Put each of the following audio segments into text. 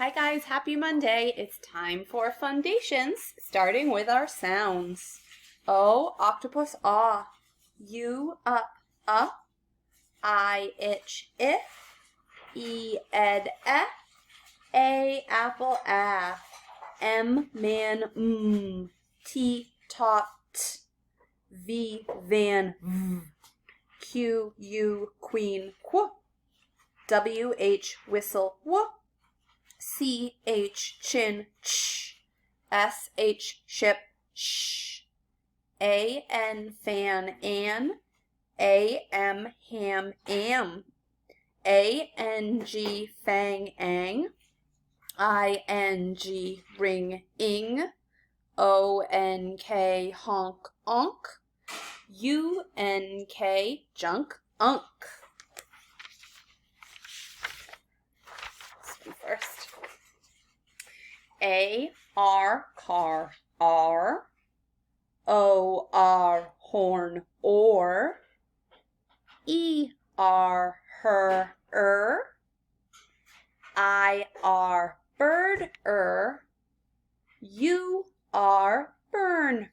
Hi guys, happy Monday. It's time for Fundations, starting with our sounds. O, octopus, ah. U, up, I, itch, if. E, ed, A, apple, ah. M, man, T, tot, t. V, van, v. Q, U, queen, qu. W, H, whistle, w. C, H, chin, ch. S, H, ship, sh. A, N, fan, an. A, M, ham, am. A, N, G, fang, ang. I, N, G, ring, ing. O, N, K, honk, onk. U, N, K, junk, unk. This one first. A, R, car, R. O, R, horn, or. E, R, her, I, R, bird, U, R, burn,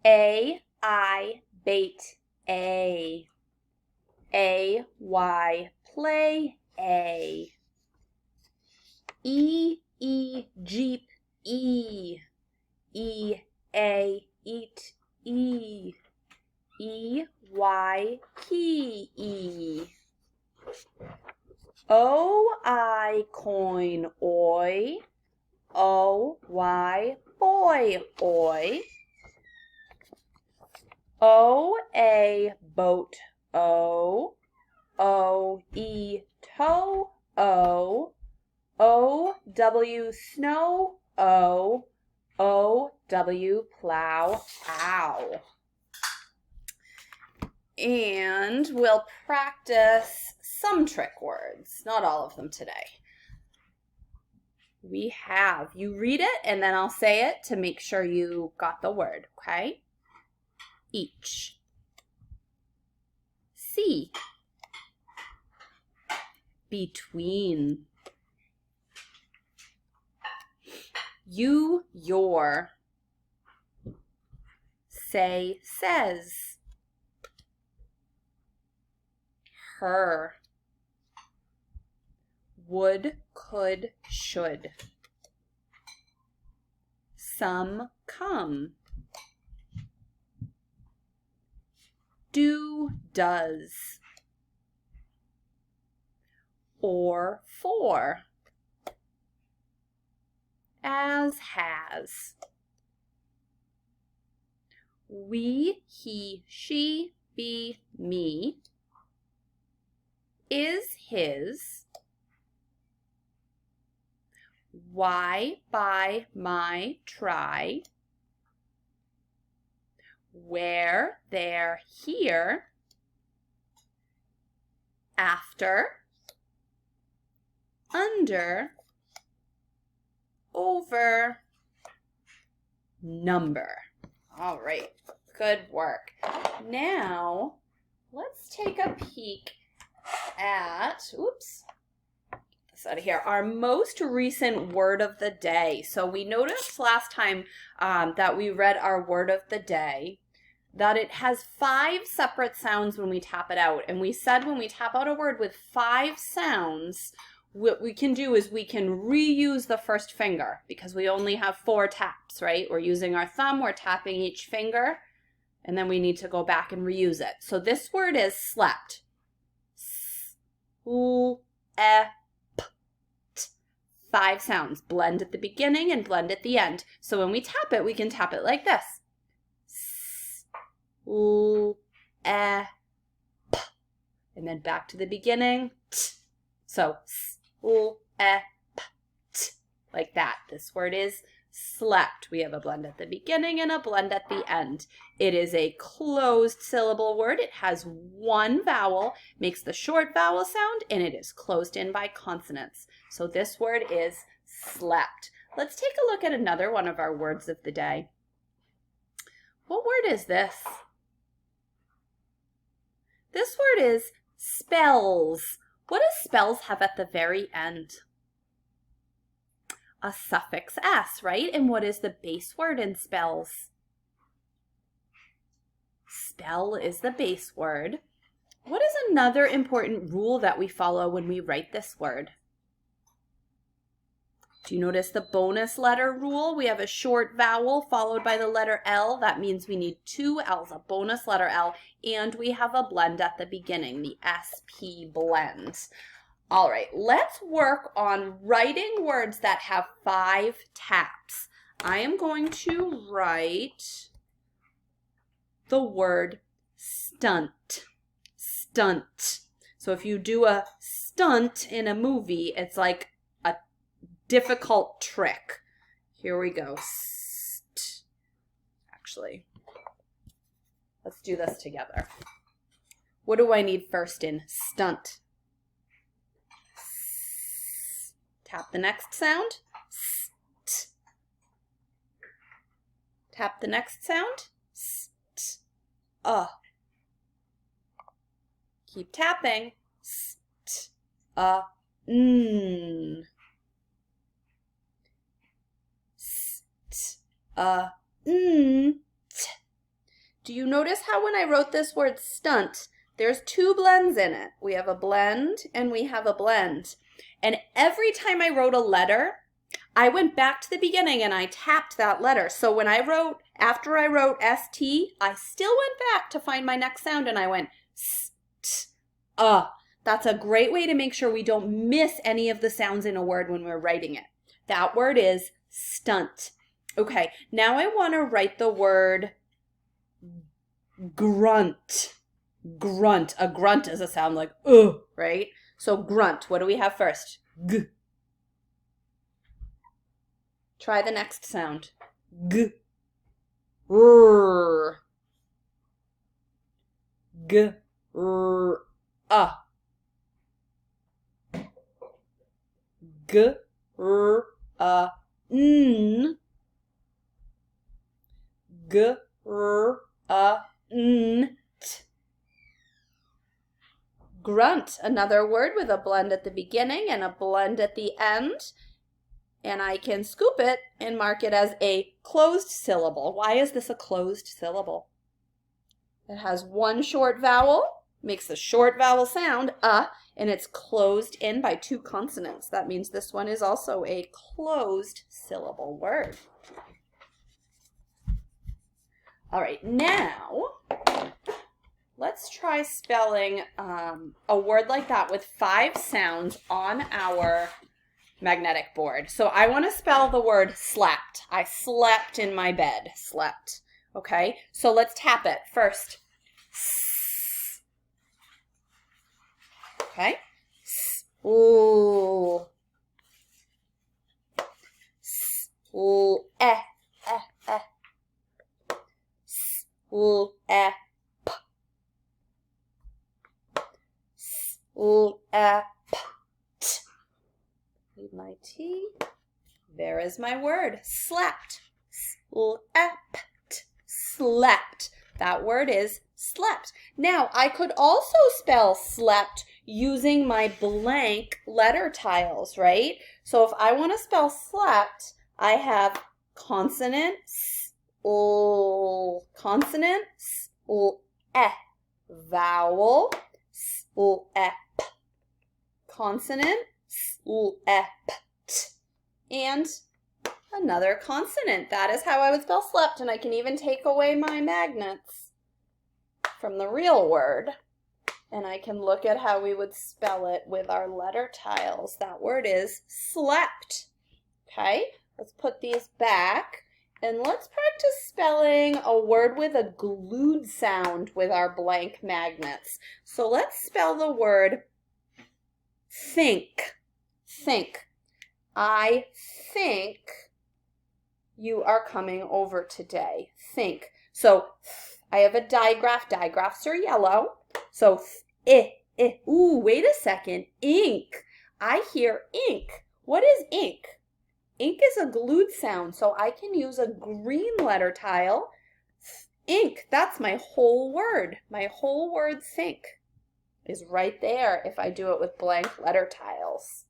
A, I, bait, A. A, Y, play, A. E, jeep, E. E, A, eat, E. E, Y, key, E. O, I, coin, oi. O, Y, boy, oi. O, A, boat, O. O, E, toe, O. O, W, snow, O. O, W, plow, ow. And we'll practice some trick words, not all of them today. We have, you read it and then I'll say it to make sure you got the word, okay? Each. See. Between. You, your. Say, says. Her. Would, could, should. Some, come. Do, does. Or, for. As, has. We, he, she, be, me. Is, his. Why, by, my, try. Where, there, here. After. Under. Over. Number. All right, good work. Now, let's take a peek at, oops, get this out of here, our most recent word of the day. So we noticed last time that we read our word of the day that it has 5 separate sounds when we tap it out. And we said when we tap out a word with 5 sounds, what we can do is we can reuse the first finger because we only have 4 taps, right? We're using our thumb, we're tapping each finger, and then we need to go back and reuse it. So this word is slept. S-L-E-P-T. 5 sounds. Blend at the beginning and blend at the end. So when we tap it, we can tap it like this. S-L-E-P. And then back to the beginning. T. So S-L-E-P-T. Like that. This word is slept. We have a blend at the beginning and a blend at the end. It is a closed syllable word. It has 1 vowel, makes the short vowel sound, and it is closed in by consonants. So this word is slept. Let's take a look at another one of our words of the day. What word is this? This word is spells. What does spells have at the very end? A suffix S, right? And what is the base word in spells? Spell is the base word. What is another important rule that we follow when we write this word? Do you notice the bonus letter rule? We have a short vowel followed by the letter L. That means we need two L's, a bonus letter L, and we have a blend at the beginning, the SP blend. All right, let's work on writing words that have 5 taps. I am going to write the word stunt. Stunt. So if you do a stunt in a movie, it's like a difficult trick. Here we go. Actually, let's do this together. What do I need first in stunt? Tap the next sound. St. Tap the next sound. St. Keep tapping. St. N. St. N. T. Do you notice how when I wrote this word stunt, there's 2 blends in it? We have a blend and we have a blend. And every time I wrote a letter, I went back to the beginning and I tapped that letter. So when I wrote, after I wrote ST, I still went back to find my next sound and I went st. That's a great way to make sure we don't miss any of the sounds in a word when we're writing it. That word is stunt. Okay, now I want to write the word grunt. Grunt. A grunt is a sound like right? So grunt, what do we have first? G. Try the next sound. G. R. G. R. G. R. N. G. R. N. T. Grunt, another word with a blend at the beginning and a blend at the end. And I can scoop it and mark it as a closed syllable. Why is this a closed syllable? It has one short vowel, makes the short vowel sound, and it's closed in by 2 consonants. That means this one is also a closed syllable word. All right, now let's try spelling a word like that with 5 sounds on our magnetic board. So I want to spell the word slept. I slept in my bed. Slept. Okay, so let's tap it first. S. Okay. S. L. S. L. E. E. E. S. L. E. P. S. L. E. My T. There is my word. Slept. Slept. Slept. That word is slept. Now, I could also spell slept using my blank letter tiles, right? So if I want to spell slept, I have consonant, consonant, vowel, consonant, and another consonant. That is how I would spell slept, and I can even take away my magnets from the real word, and I can look at how we would spell it with our letter tiles. That word is slept. Okay, let's put these back, and let's practice spelling a word with a glued sound with our blank magnets. So let's spell the word think. Think. I think you are coming over today. Think. So I have a digraph. Digraphs are yellow. So Ooh, wait a second. Ink. I hear ink. What is ink? Ink is a glued sound, so I can use a green letter tile. Ink. That's my whole word. My whole word, think. is right there if I do it with blank letter tiles.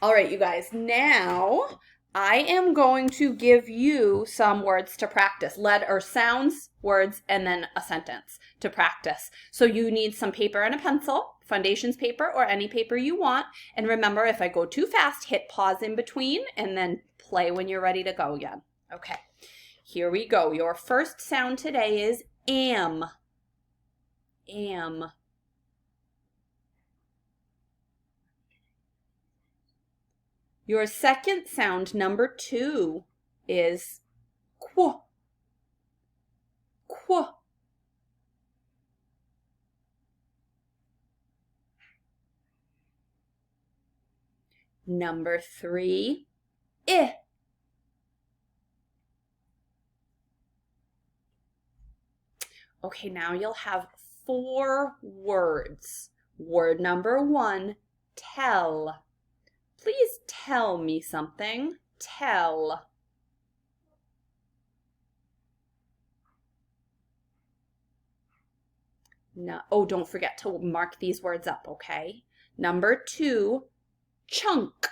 All right, you guys, now I am going to give you some words to practice, sounds, words, and then a sentence to practice. So you need some paper and a pencil, Fundations paper or any paper you want. And remember, if I go too fast, hit pause in between and then play when you're ready to go again. Okay, here we go. Your first sound today is am. Am. Your second sound, number 2, is qu. Qu. Number 3, I. Okay, now you'll have 4 words. Word number 1, tell. Please tell me something. Tell. No, oh, don't forget to mark these words up, okay? Number 2, chunk.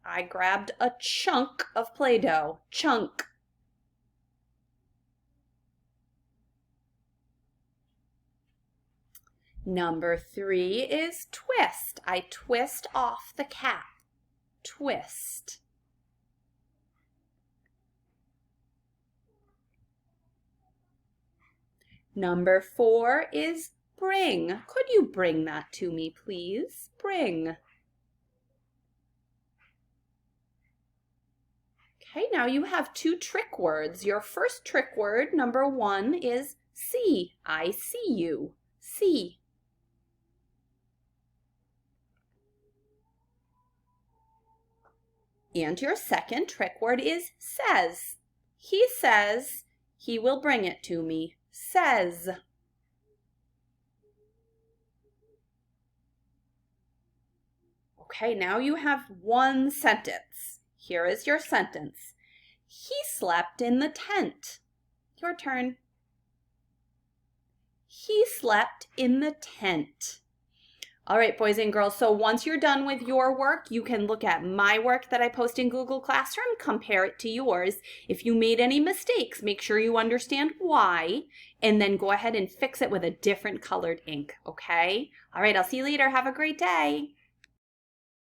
I grabbed a chunk of Play-Doh. Chunk. Number 3 is twist. I twist off the cap. Twist. Number 4 is bring. Could you bring that to me, please? Bring. Okay, now you have 2 trick words. Your first trick word, number 1, is see. I see you. See. And your second trick word is says. He says he will bring it to me. Says. Okay, now you have 1 sentence. Here is your sentence. He slept in the tent. Your turn. He slept in the tent. All right, boys and girls, so once you're done with your work, you can look at my work that I post in Google Classroom, compare it to yours. If you made any mistakes, make sure you understand why, and then go ahead and fix it with a different colored ink, okay? All right, I'll see you later. Have a great day.